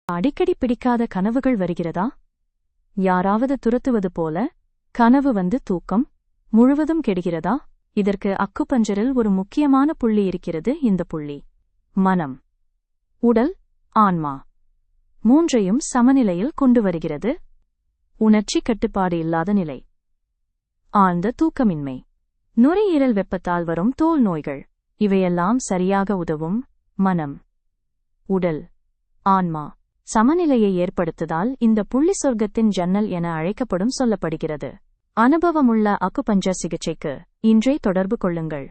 அடிக்கடி பிடிக்காத கனவுகள் வருகிறதா? யாராவது துரத்துவது போல கனவு வந்து தூக்கம் முழுவதும் கெடுகிறதா? இதற்கு அக்குபஞ்சரில் ஒரு முக்கியமான புள்ளி இருக்கிறது. இந்த புள்ளி மனம், உடல், ஆன்மா மூன்றையும் சமநிலையில் கொண்டு வருகிறது. உணர்ச்சி கட்டுப்பாடு இல்லாத நிலை, ஆழ்ந்த தூக்கமின்மை, நுரையீரல் வெப்பத்தால் வரும் தோல் நோய்கள், இவையெல்லாம் சரியாக உதவும். மனம், உடல், ஆன்மா சமநிலையை ஏற்படுத்துதல் இந்த புள்ளி சொர்க்கத்தின் ஜன்னல் என அழைக்கப்படும் சொல்லப்படுகிறது. அனுபவமுள்ள அக்குபஞ்சர் சிகிச்சைக்கு இன்றே தொடர்பு கொள்ளுங்கள்.